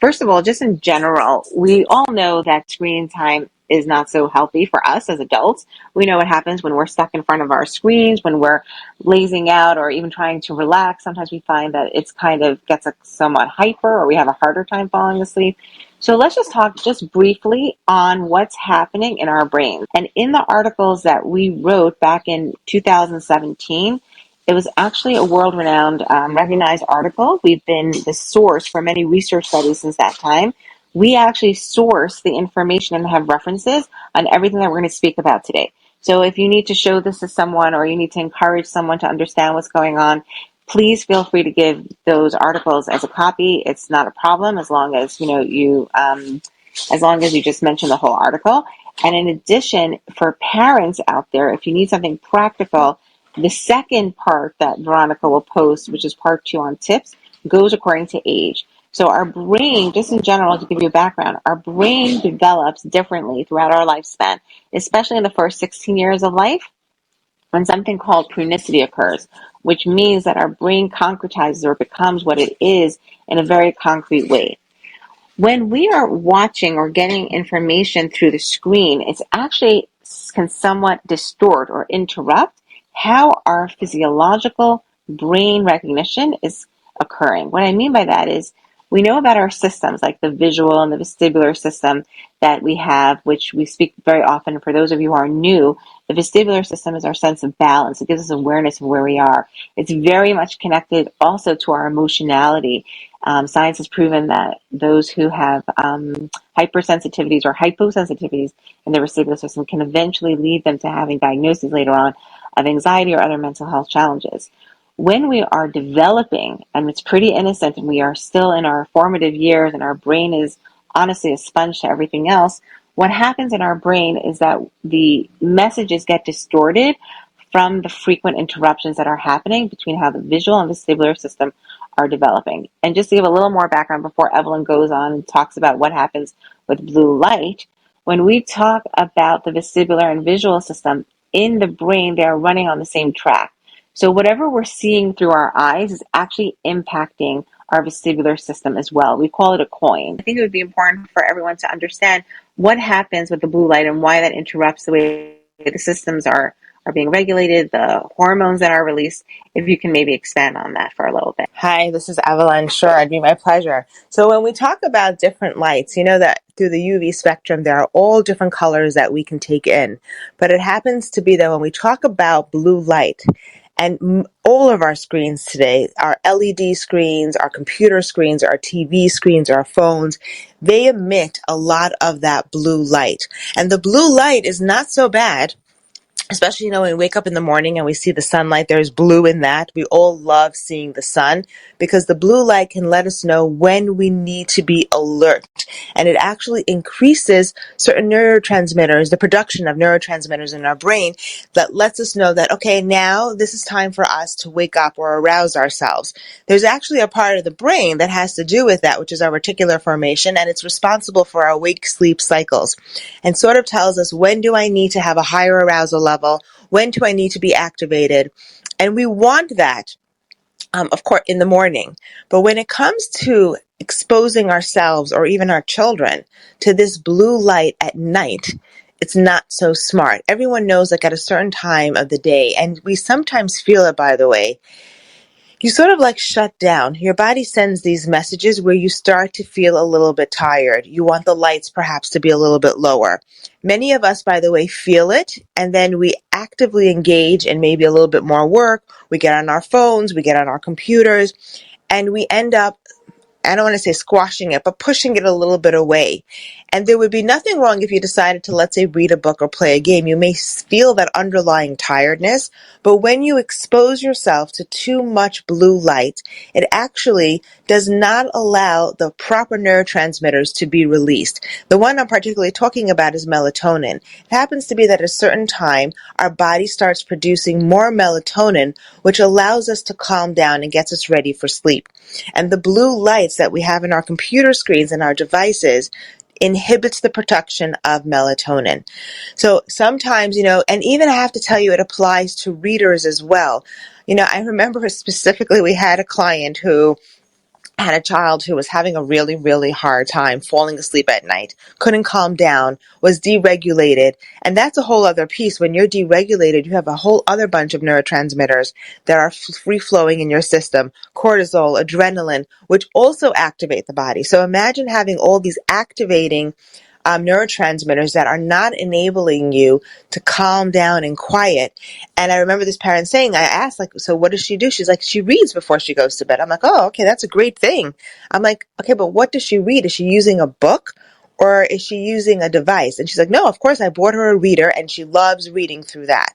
First of all, just in general, we all know that screen time is not so healthy for us as adults. We know what happens when we're stuck in front of our screens, when we're lazing out or even trying to relax. Sometimes we find that it's kind of gets us somewhat hyper or we have a harder time falling asleep. So let's just talk just briefly on what's happening in our brains. And in the articles that we wrote back in 2017, it was actually a world-renowned, recognized article. We've been the source for many research studies since that time. We actually source the information and have references on everything that we're going to speak about today. So if you need to show this to someone or you need to encourage someone to understand what's going on, please feel free to give those articles as a copy. It's not a problem as long as as long as you just mention the whole article. And in addition, for parents out there, if you need something practical, the second part that Veronica will post, which is part 2 on tips, goes according to age. So our brain, just in general, to give you a background, our brain develops differently throughout our lifespan, especially in the first 16 years of life when something called prunicity occurs, which means that our brain concretizes or becomes what it is in a very concrete way. When we are watching or getting information through the screen, it's actually can somewhat distort or interrupt how our physiological brain recognition is occurring. What I mean by that is we know about our systems, like the visual and the vestibular system that we have, which we speak very often. For those of you who are new, the vestibular system is our sense of balance. It gives us awareness of where we are. It's very much connected also to our emotionality. Science has proven that those who have hypersensitivities or hyposensitivities in their vestibular system can eventually lead them to having diagnoses later on of anxiety or other mental health challenges. When we are developing, and it's pretty innocent, and we are still in our formative years, and our brain is honestly a sponge to everything else, what happens in our brain is that the messages get distorted from the frequent interruptions that are happening between how the visual and vestibular system are developing. And just to give a little more background before Evelyn goes on and talks about what happens with blue light, when we talk about the vestibular and visual system in the brain, they are running on the same track. So whatever we're seeing through our eyes is actually impacting our vestibular system as well. We call it a coin. I think it would be important for everyone to understand what happens with the blue light and why that interrupts the way the systems are being regulated, the hormones that are released. If you can maybe expand on that for a little bit. Hi, this is Evelyn. Sure, it'd be my pleasure. So when we talk about different lights, you know that through the UV spectrum, there are all different colors that we can take in. But it happens to be that when we talk about blue light, and all of our screens today, our LED screens, our computer screens, our TV screens, our phones, they emit a lot of that blue light. And the blue light is not so bad. Especially, when we wake up in the morning and we see the sunlight, there's blue in that. We all love seeing the sun because the blue light can let us know when we need to be alert. And it actually increases certain neurotransmitters, the production of neurotransmitters in our brain that lets us know that, okay, now this is time for us to wake up or arouse ourselves. There's actually a part of the brain that has to do with that, which is our reticular formation, and it's responsible for our wake-sleep cycles and sort of tells us when do I need to have a higher arousal level, when do I need to be activated, and we want that, of course, in the morning. But when it comes to exposing ourselves or even our children to this blue light at night, it's not so smart. Everyone knows like at a certain time of the day, and we sometimes feel it, by the way, you sort of like shut down. Your body sends these messages where you start to feel a little bit tired. You want the lights perhaps to be a little bit lower. Many of us, by the way, feel it, and then we actively engage in maybe a little bit more work. We get on our phones, we get on our computers, and we end up, I don't want to say squashing it, but pushing it a little bit away. And there would be nothing wrong if you decided to, let's say, read a book or play a game. You may feel that underlying tiredness, but when you expose yourself to too much blue light, it actually does not allow the proper neurotransmitters to be released. The one I'm particularly talking about is melatonin. It happens to be that at a certain time, our body starts producing more melatonin, which allows us to calm down and gets us ready for sleep. And the blue lights that we have in our computer screens and our devices inhibits the production of melatonin. So sometimes, and even I have to tell you, it applies to readers as well. I remember specifically we had a client who had a child who was having a really, really hard time falling asleep at night, couldn't calm down, was deregulated. And that's a whole other piece. When you're deregulated, you have a whole other bunch of neurotransmitters that are free flowing in your system, cortisol, adrenaline, which also activate the body. So imagine having all these activating neurotransmitters that are not enabling you to calm down and quiet. And I remember this parent saying, I asked, like, so what does she do? She's like, she reads before she goes to bed. I'm like, oh, okay, that's a great thing. I'm like, okay, but what does she read? Is she using a book or is she using a device? And she's like, no, of course, I bought her a reader and she loves reading through that.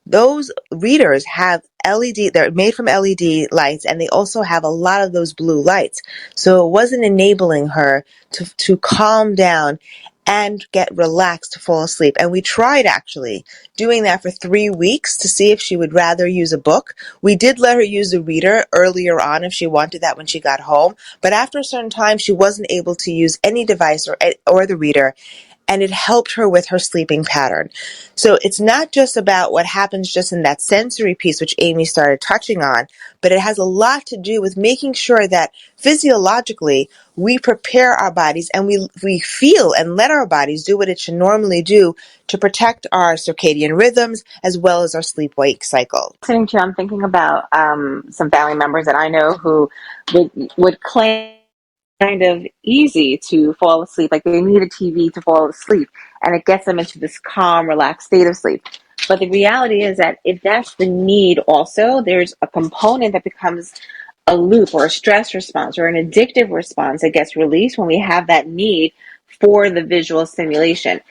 Those readers have LED, they're made from LED lights, and they also have a lot of those blue lights. So it wasn't enabling her to calm down and get relaxed to fall asleep. And we tried actually doing that for 3 weeks to see if she would rather use a book. We did let her use a reader earlier on if she wanted that when she got home, but after a certain time, she wasn't able to use any device or the reader, and it helped her with her sleeping pattern. So it's not just about what happens just in that sensory piece, which Amy started touching on, but it has a lot to do with making sure that physiologically we prepare our bodies and we feel and let our bodies do what it should normally do to protect our circadian rhythms as well as our sleep-wake cycle. Listening to you, I'm thinking about some family members that I know who would claim kind of easy to fall asleep, like they need a TV to fall asleep, and it gets them into this calm, relaxed state of sleep. But the reality is that if that's the need, also, there's a component that becomes a loop or a stress response or an addictive response that gets released when we have that need for the visual stimulation.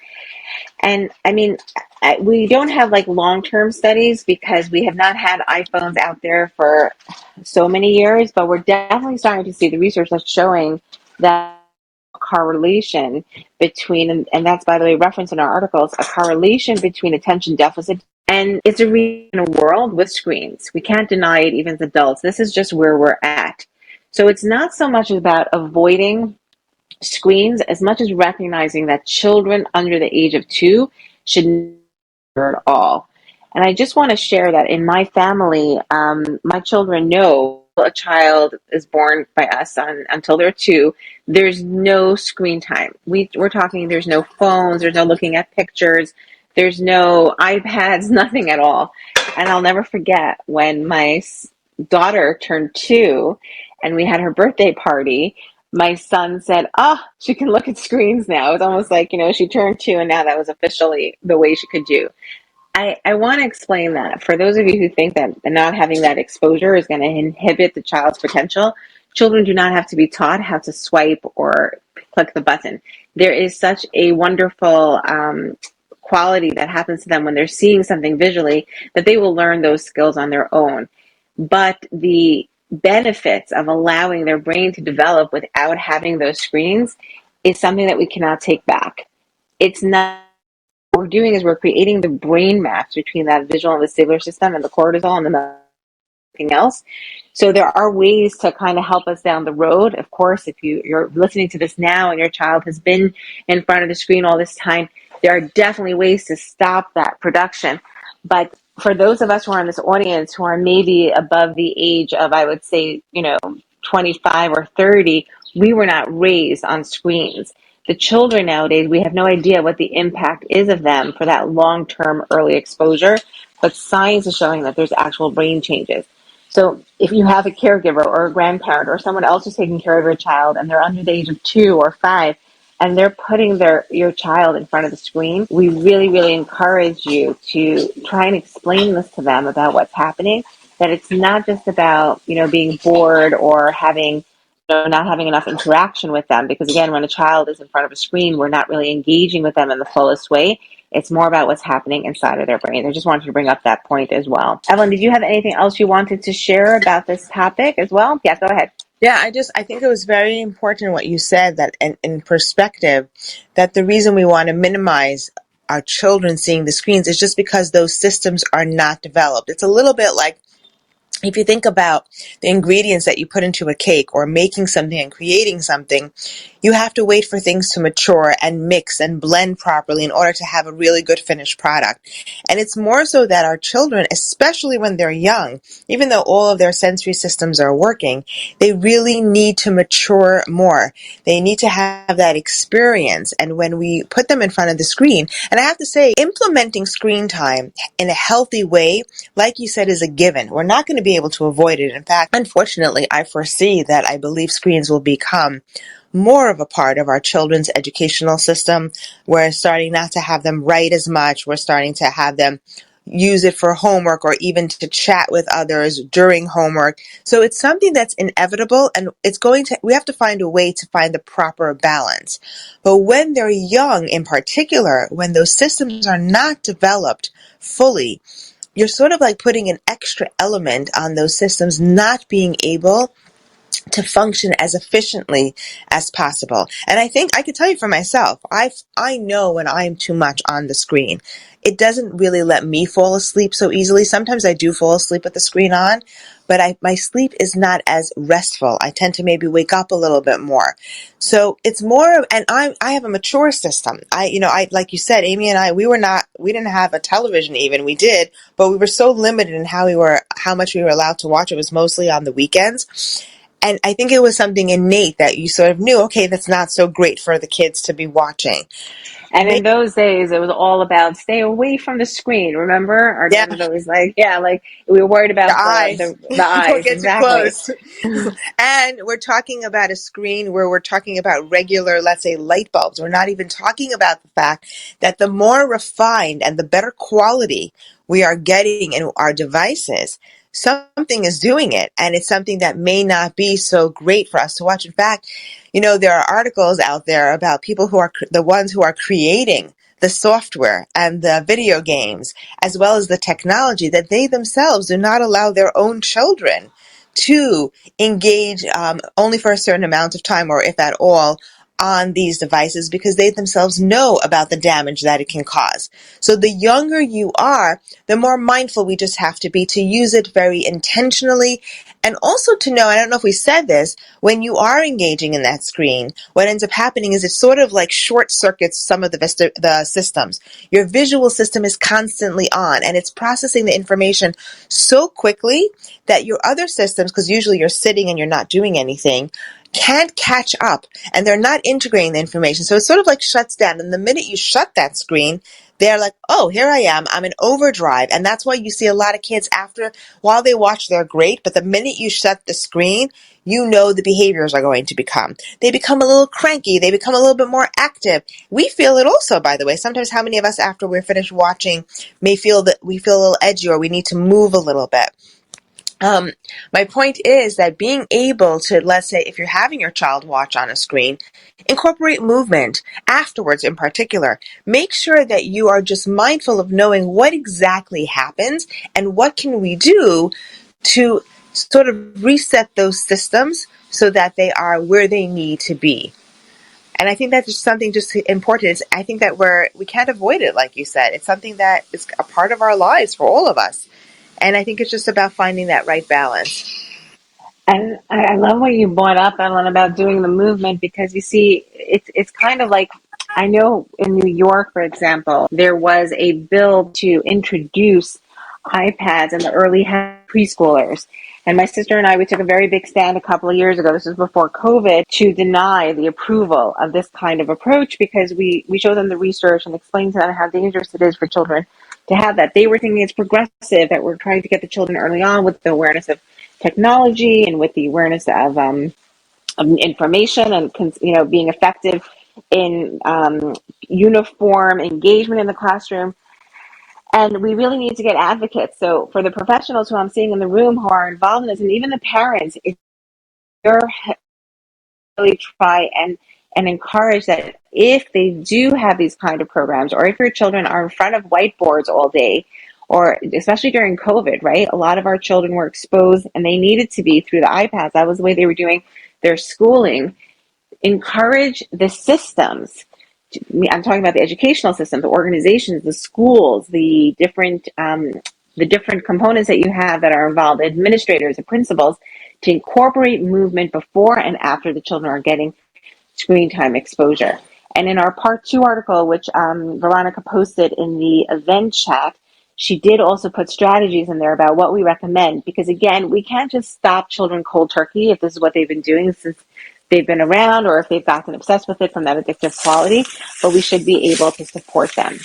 And I mean, we don't have like long-term studies because we have not had iPhones out there for so many years, but we're definitely starting to see the research that's showing that correlation between, and that's by the way referenced in our articles, a correlation between attention deficit and it's in a world with screens. We can't deny it even as adults. This is just where we're at. So it's not so much about avoiding screens as much as recognizing that children under the age of 2 should not at all. And I just want to share that in my family, my children know a child is born by us until they're 2. There's no screen time. We're talking. There's no phones. There's no looking at pictures. There's no iPads. Nothing at all. And I'll never forget when my daughter turned 2, and we had her birthday party. My son said, "Oh, she can look at screens now." It's almost like, she turned 2 and now that was officially the way she could do. I want to explain that for those of you who think that not having that exposure is going to inhibit the child's potential. Children do not have to be taught how to swipe or click the button. There is such a wonderful quality that happens to them when they're seeing something visually that they will learn those skills on their own. But the benefits of allowing their brain to develop without having those screens is something that we cannot take back. It's not, what we're doing is we're creating the brain maps between that visual and vestibular system and the cortisol and everything else. So there are ways to kind of help us down the road. Of course, if you're listening to this now and your child has been in front of the screen all this time, there are definitely ways to stop that production. But for those of us who are in this audience who are maybe above the age of, I would say, 25 or 30, we were not raised on screens. The children nowadays, we have no idea what the impact is of them for that long-term early exposure, but science is showing that there's actual brain changes. So if you have a caregiver or a grandparent or someone else who's taking care of your child and they're under the age of 2 or 5, and they're putting your child in front of the screen, we really, really encourage you to try and explain this to them about what's happening, that it's not just about, being bored or having, not having enough interaction with them. Because again, when a child is in front of a screen, we're not really engaging with them in the fullest way. It's more about what's happening inside of their brain. I just wanted to bring up that point as well. Evelyn, did you have anything else you wanted to share about this topic as well? Yeah, go ahead. Yeah, I think it was very important what you said, that in perspective, that the reason we want to minimize our children seeing the screens is just because those systems are not developed. It's a little bit like if you think about the ingredients that you put into a cake or making something and creating something, You have to wait for things to mature and mix and blend properly in order to have a really good finished product. And it's more so that our children, especially when they're young, even though all of their sensory systems are working, they really need to mature more. They need to have that experience. And when we put them in front of the screen, and I have to say, implementing screen time in a healthy way, like you said, is a given. We're not going to be able to avoid it. In fact, unfortunately, I foresee that I believe screens will become more of a part of our children's educational system. We're starting not to have them write as much. We're starting to have them use it for homework or even to chat with others during homework. So it's something that's inevitable, and we have to find a way to find the proper balance. But when they're young in particular, when those systems are not developed fully, you're sort of like putting an extra element on those systems not being able to function as efficiently as possible. And I think I could tell you for myself, I know when I'm too much on the screen. It doesn't really let me fall asleep so easily. Sometimes I do fall asleep with the screen on, but my sleep is not as restful. I tend to maybe wake up a little bit more. So it's more, and I have a mature system. I like you said, Amy and I, we didn't have a television even. We did, but we were so limited in how much we were allowed to watch. It was mostly on the weekends. And I think it was something innate that you sort of knew, okay, that's not so great for the kids to be watching. And in those days, it was all about stay away from the screen. Remember, our Yeah, dad was always like, "Yeah, like we were worried the about eyes. the Don't eyes." get too Exactly. close. And we're talking about a screen where we're talking about regular, let's say, light bulbs. We're not even talking about the fact that the more refined and the better quality we are getting in our devices, something is doing it. And it's something that may not be so great for us to watch. In fact, there are articles out there about people who are the ones who are creating the software and the video games, as well as the technology, that they themselves do not allow their own children to engage only for a certain amount of time, or if at all, on these devices, because they themselves know about the damage that it can cause. So the younger you are, the more mindful we just have to be to use it very intentionally. And also to know, I don't know if we said this, when you are engaging in that screen, what ends up happening is it sort of like short circuits some of the systems. Your visual system is constantly on, and it's processing the information so quickly that your other systems, because usually you're sitting and you're not doing anything, can't catch up, and they're not integrating the information. So it sort of like shuts down. And the minute you shut that screen, they're like, oh, here I am. I'm in overdrive. And that's why you see a lot of kids while they watch, they're great. But the minute you shut the screen, the behaviors are going to become. They become a little cranky. They become a little bit more active. We feel it also, by the way. Sometimes how many of us, after we're finished watching, may feel that we feel a little edgy or we need to move a little bit. My point is that being able to, let's say, if you're having your child watch on a screen, incorporate movement afterwards in particular. Make sure that you are just mindful of knowing what exactly happens and what can we do to sort of reset those systems so that they are where they need to be. And I think that's just something just important. I think that we can't avoid it, like you said. It's something that is a part of our lives for all of us. And I think it's just about finding that right balance. And I love what you brought up, Ellen, about doing the movement, because you see, it's kind of like, I know in New York, for example, there was a bill to introduce iPads in the early preschoolers. And my sister and I, we took a very big stand a couple of years ago, this was before COVID, to deny the approval of this kind of approach, because we showed them the research and explained to them how dangerous it is for children to have that. They were thinking it's progressive, that we're trying to get the children early on with the awareness of technology and with the awareness of information, and being effective in uniform engagement in the classroom. And we really need to get advocates. So for the professionals who I'm seeing in the room who are involved in this, and even the parents, if you're really try and encourage that, if they do have these kind of programs, or if your children are in front of whiteboards all day, or especially during COVID, right? A lot of our children were exposed, and they needed to be, through the iPads. That was the way they were doing their schooling. Encourage the systems. I'm talking about the educational system, the organizations, the schools, the different components that you have that are involved, administrators and principals, to incorporate movement before and after the children are getting screen time exposure. And in our part two article, which Veronica posted in the event chat, she did also put strategies in there about what we recommend. Because again, we can't just stop children cold turkey if this is what they've been doing since they've been around or if they've gotten obsessed with it from that addictive quality, but we should be able to support them.